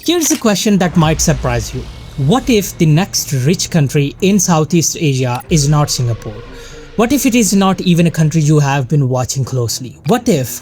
Here's a question that might surprise you. What if the next rich country in Southeast Asia is not Singapore? What if it is not even a country you have been watching closely? What if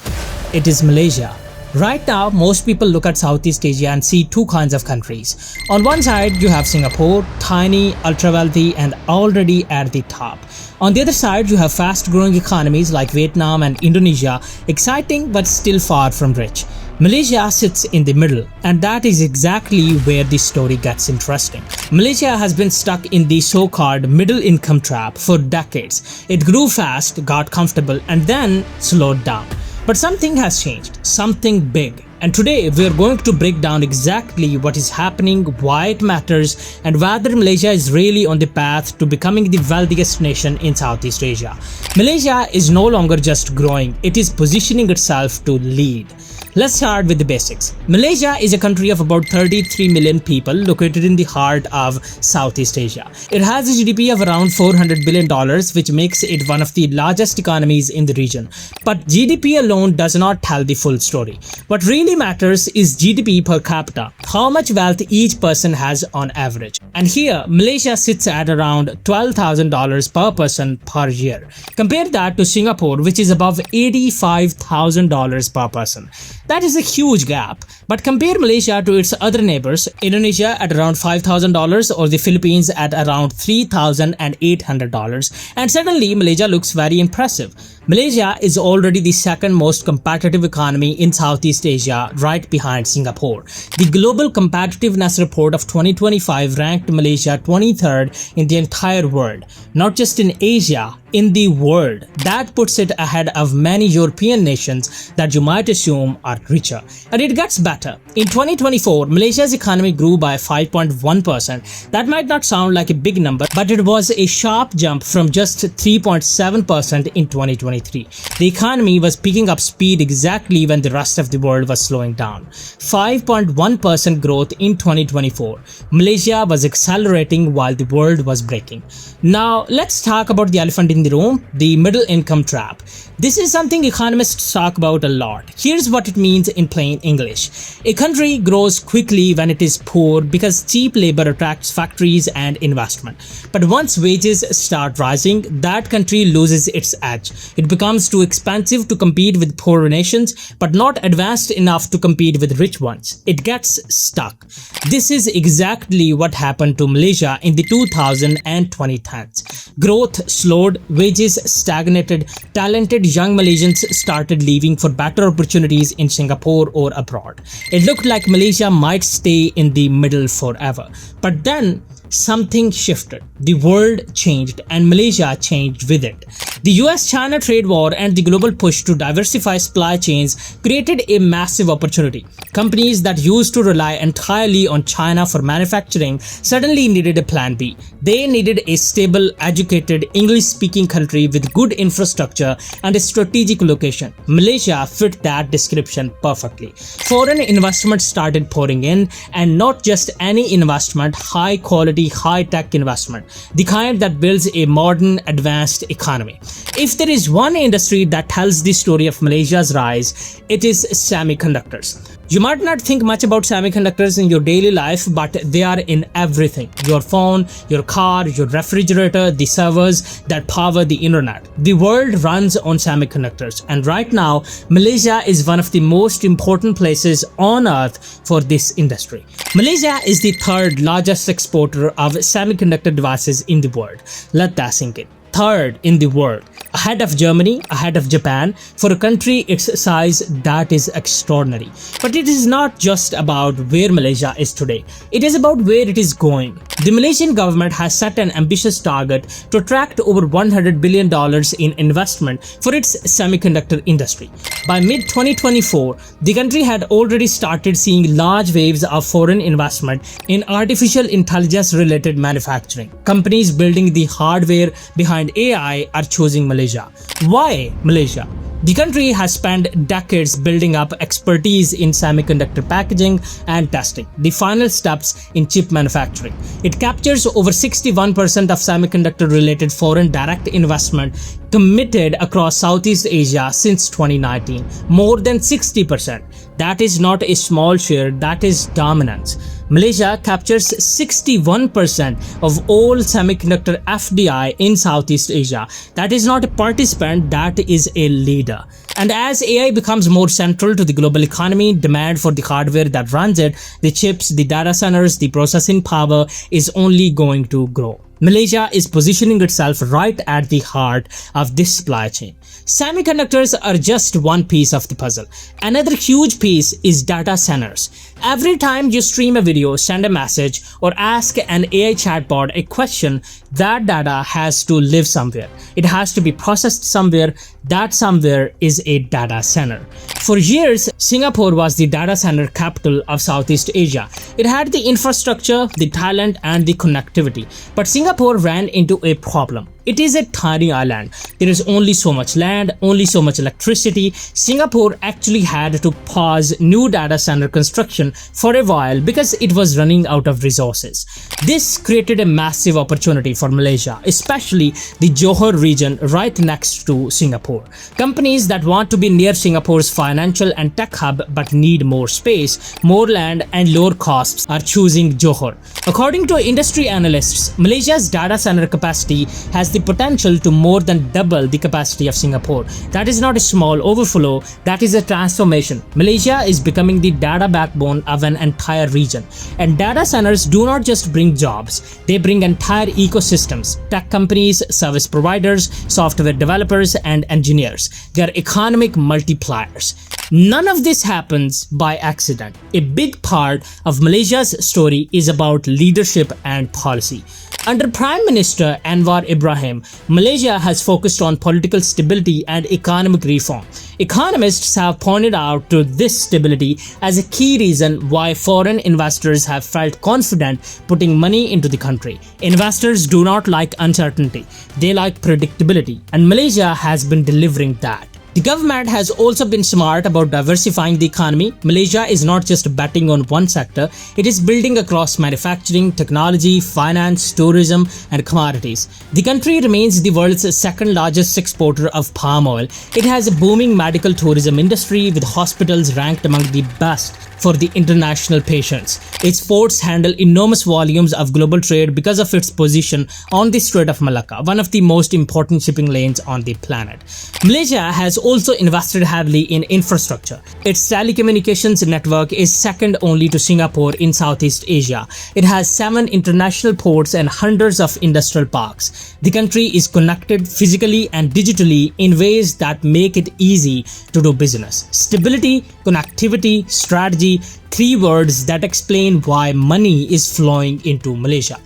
it is Malaysia? Right now, most people look at Southeast Asia and see two kinds of countries. On one side, you have Singapore, tiny, ultra-wealthy and already at the top. On the other side, you have fast-growing economies like Vietnam and Indonesia, exciting but still far from rich. Malaysia sits in the middle, and that is exactly where the story gets interesting. Malaysia has been stuck in the so-called middle income trap for decades. It grew fast, got comfortable, and then slowed down. But something has changed, something big. And today we are going to break down exactly what is happening, why it matters, and whether Malaysia is really on the path to becoming the wealthiest nation in Southeast Asia. Malaysia is no longer just growing, it is positioning itself to lead. Let's start with the basics. Malaysia is a country of about 33 million people located in the heart of Southeast Asia. It has a GDP of around $400 billion, which makes it one of the largest economies in the region. But GDP alone does not tell the full story. What really matters is GDP per capita, how much wealth each person has on average. And here, Malaysia sits at around $12,000 per person per year. Compare that to Singapore, which is above $85,000 per person. That is a huge gap. But compare Malaysia to its other neighbors, Indonesia at around $5,000 or the Philippines at around $3,800, and suddenly Malaysia looks very impressive. Malaysia is already the second most competitive economy in Southeast Asia, right behind Singapore. The Global Competitiveness Report of 2025 ranked Malaysia 23rd in the entire world, not just in Asia, in the world. That puts it ahead of many European nations that you might assume are richer. And it gets better. In 2024, Malaysia's economy grew by 5.1%. That might not sound like a big number, but it was a sharp jump from just 3.7% in 2023. The economy was picking up speed exactly when the rest of the world was slowing down. 5.1% growth in 2024. Malaysia was accelerating while the world was braking. Now, let's talk about the elephant in the room, the middle income trap. This is something economists talk about a lot. Here's what it means in plain English. A country grows quickly when it is poor because cheap labor attracts factories and investment. But once wages start rising, that country loses its edge. It becomes too expensive to compete with poorer nations, but not advanced enough to compete with rich ones. It gets stuck. This is exactly what happened to Malaysia in the 2000s and 2010s. Growth slowed, wages stagnated, talented young Malaysians started leaving for better opportunities in Singapore or abroad. It looked like Malaysia might stay in the middle forever. But then something shifted. The world changed and Malaysia changed with it. The US-China trade war and the global push to diversify supply chains created a massive opportunity. Companies that used to rely entirely on China for manufacturing suddenly needed a plan B. They needed a stable, educated, English-speaking country with good infrastructure and a strategic location. Malaysia fit that description perfectly. Foreign investment started pouring in, and not just any investment, high-quality, high-tech investment, the kind that builds a modern, advanced economy. If there is one industry that tells the story of Malaysia's rise, it is semiconductors. You might not think much about semiconductors in your daily life, but they are in everything. Your phone, your car, your refrigerator, the servers that power the internet. The world runs on semiconductors, and right now, Malaysia is one of the most important places on earth for this industry. Malaysia is the third largest exporter of semiconductor devices in the world. Let that sink in. Third in the world, ahead of Germany, ahead of Japan. For a country its size, that is extraordinary. But it is not just about where Malaysia is today, it is about where it is going. The Malaysian government has set an ambitious target to attract over $100 billion in investment for its semiconductor industry. By mid-2024, the country had already started seeing large waves of foreign investment in artificial intelligence-related manufacturing. Companies building the hardware behind AI are choosing Malaysia. Why Malaysia? The country has spent decades building up expertise in semiconductor packaging and testing, the final steps in chip manufacturing. It captures over 61% of semiconductor-related foreign direct investment committed across Southeast Asia since 2019, more than 60%. That is not a small share, that is dominance. Malaysia captures 61% of all semiconductor FDI in Southeast Asia. That is not a participant, that is a leader. And as AI becomes more central to the global economy, demand for the hardware that runs it, the chips, the data centers, the processing power is only going to grow. Malaysia is positioning itself right at the heart of this supply chain. Semiconductors are just one piece of the puzzle. Another huge piece is data centers. Every time you stream a video, send a message, or ask an AI chatbot a question, that data has to live somewhere. It has to be processed somewhere. That somewhere is a data center. For years, Singapore was the data center capital of Southeast Asia. It had the infrastructure, the talent, and the connectivity. But Singapore ran into a problem. It is a tiny island. There is only so much land, only so much electricity. Singapore actually had to pause new data center construction for a while because it was running out of resources. This created a massive opportunity for Malaysia, especially the Johor region right next to Singapore. Companies that want to be near Singapore's financial and tech hub but need more space, more land, and lower costs are choosing Johor. According to industry analysts, Malaysia's data center capacity has the potential to more than double the capacity of Singapore. That is not a small overflow, that is a transformation. Malaysia is becoming the data backbone of an entire region. And data centers do not just bring jobs, they bring entire ecosystems, tech companies, service providers, software developers, and engineers. They are economic multipliers. None of this happens by accident. A big part of Malaysia's story is about leadership and policy. Under Prime Minister Anwar Ibrahim, Malaysia has focused on political stability and economic reform. Economists have pointed out to this stability as a key reason why foreign investors have felt confident putting money into the country. Investors do not like uncertainty, they like predictability, and Malaysia has been delivering that. The government has also been smart about diversifying the economy. Malaysia is not just betting on one sector, it is building across manufacturing, technology, finance, tourism, and commodities. The country remains the world's second largest exporter of palm oil. It has a booming medical tourism industry with hospitals ranked among the best for the international patients. Its ports handle enormous volumes of global trade because of its position on the Strait of Malacca, one of the most important shipping lanes on the planet. Malaysia has also invested heavily in infrastructure. Its telecommunications network is second only to Singapore in Southeast Asia. It has 7 international ports and hundreds of industrial parks. The country is connected physically and digitally in ways that make it easy to do business. Stability, connectivity, strategy, 3 words that explain why money is flowing into Malaysia.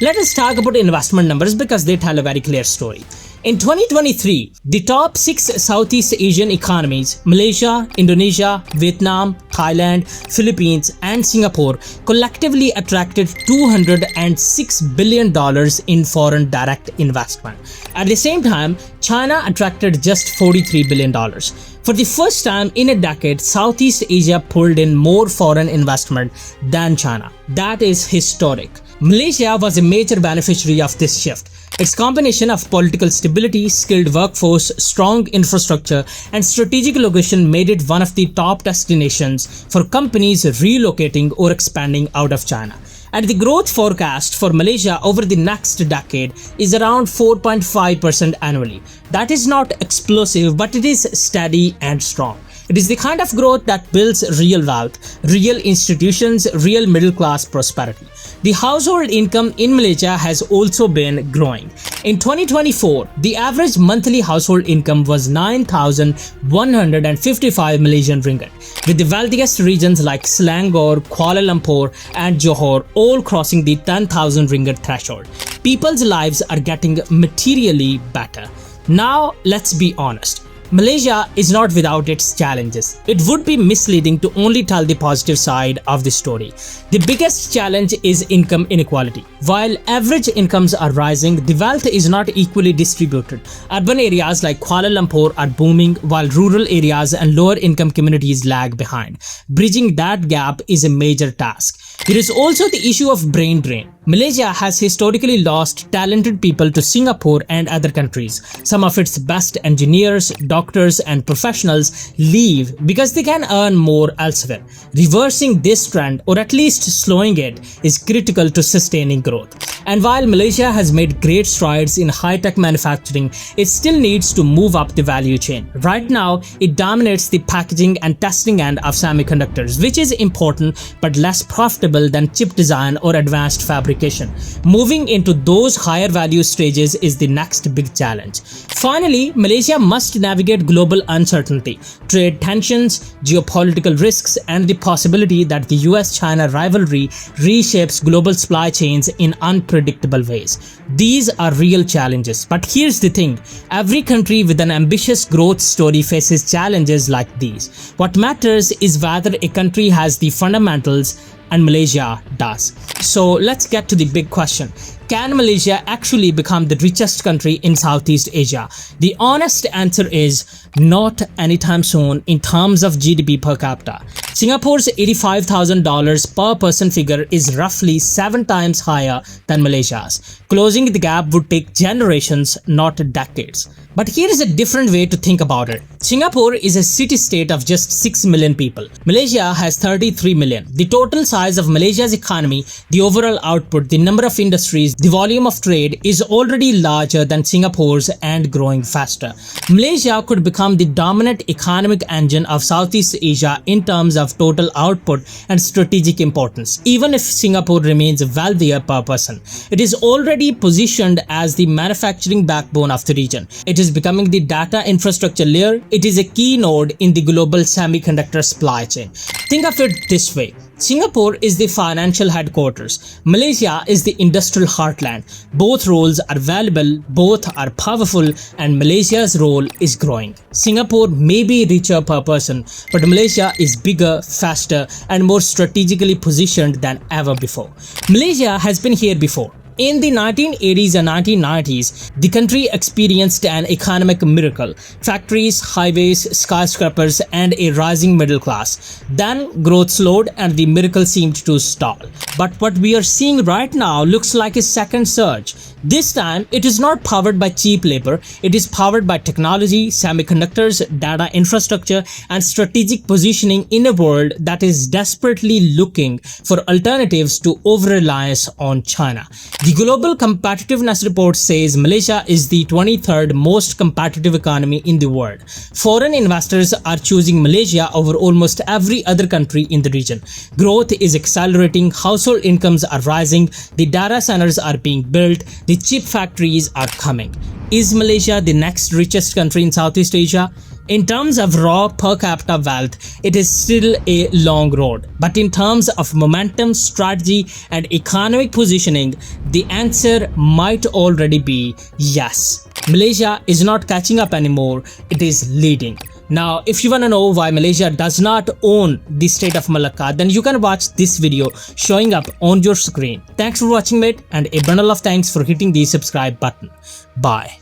Let us talk about investment numbers because they tell a very clear story. In 2023, the top 6 Southeast Asian economies, Malaysia, Indonesia, Vietnam, Thailand, Philippines, and Singapore, collectively attracted $206 billion in foreign direct investment. At the same time, China attracted just $43 billion. For the first time in a decade, Southeast Asia pulled in more foreign investment than China. That is historic. Malaysia was a major beneficiary of this shift. Its combination of political stability, skilled workforce, strong infrastructure, and strategic location made it one of the top destinations for companies relocating or expanding out of China. And the growth forecast for Malaysia over the next decade is around 4.5% annually. That is not explosive, but it is steady and strong. It is the kind of growth that builds real wealth, real institutions, real middle-class prosperity. The household income in Malaysia has also been growing. In 2024, the average monthly household income was 9,155 Malaysian ringgit, with the wealthiest regions like Selangor, Kuala Lumpur, and Johor all crossing the 10,000 ringgit threshold. People's lives are getting materially better. Now, let's be honest. Malaysia is not without its challenges. It would be misleading to only tell the positive side of the story. The biggest challenge is income inequality. While average incomes are rising, the wealth is not equally distributed. Urban areas like Kuala Lumpur are booming, while rural areas and lower income communities lag behind. Bridging that gap is a major task. There is also the issue of brain drain. Malaysia has historically lost talented people to Singapore and other countries. Some of its best engineers, doctors, and professionals leave because they can earn more elsewhere. Reversing this trend, or at least slowing it, is critical to sustaining growth. And while Malaysia has made great strides in high-tech manufacturing, it still needs to move up the value chain. Right now, it dominates the packaging and testing end of semiconductors, which is important but less profitable than chip design or advanced fabrication. Moving into those higher value stages is the next big challenge. Finally, Malaysia must navigate global uncertainty, trade tensions, geopolitical risks, and the possibility that the US-China rivalry reshapes global supply chains in unpredictable ways. These are real challenges, but here's the thing: every country with an ambitious growth story faces challenges like these. What matters is whether a country has the fundamentals, and Malaysia does. So let's get to the big question. Can Malaysia actually become the richest country in Southeast Asia? The honest answer is not anytime soon in terms of GDP per capita. Singapore's $85,000 per person figure is roughly 7 times higher than Malaysia's. Closing the gap would take generations, not decades. But here is a different way to think about it. Singapore is a city-state of just 6 million people. Malaysia has 33 million. The total size of Malaysia's economy, the overall output, the number of industries, the volume of trade is already larger than Singapore's and growing faster. Malaysia could become the dominant economic engine of Southeast Asia in terms of total output and strategic importance, even if Singapore remains wealthier per person. It is already positioned as the manufacturing backbone of the region. It is becoming the data infrastructure layer. It is a key node in the global semiconductor supply chain. Think of it this way: Singapore is the financial headquarters. Malaysia is the industrial heartland. Both roles are valuable, both are powerful, and Malaysia's role is growing. Singapore may be richer per person, but Malaysia is bigger, faster, and more strategically positioned than ever before. Malaysia has been here before. In the 1980s and 1990s, the country experienced an economic miracle: factories, highways, skyscrapers, and a rising middle class. Then growth slowed and the miracle seemed to stall. But what we are seeing right now looks like a second surge. This time, it is not powered by cheap labor, it is powered by technology, semiconductors, data infrastructure, and strategic positioning in a world that is desperately looking for alternatives to over-reliance on China. The Global Competitiveness Report says Malaysia is the 23rd most competitive economy in the world. Foreign investors are choosing Malaysia over almost every other country in the region. Growth is accelerating, household incomes are rising, the data centers are being built, the chip factories are coming. Is Malaysia the next richest country in Southeast Asia? In terms of raw per capita wealth, it is still a long road. But in terms of momentum, strategy, and economic positioning, the answer might already be yes. Malaysia is not catching up anymore, it is leading. Now, if you want to know why Malaysia does not own the state of Malacca, then you can watch this video showing up on your screen. Thanks for watching, mate, and a bundle of thanks for hitting the subscribe button. Bye.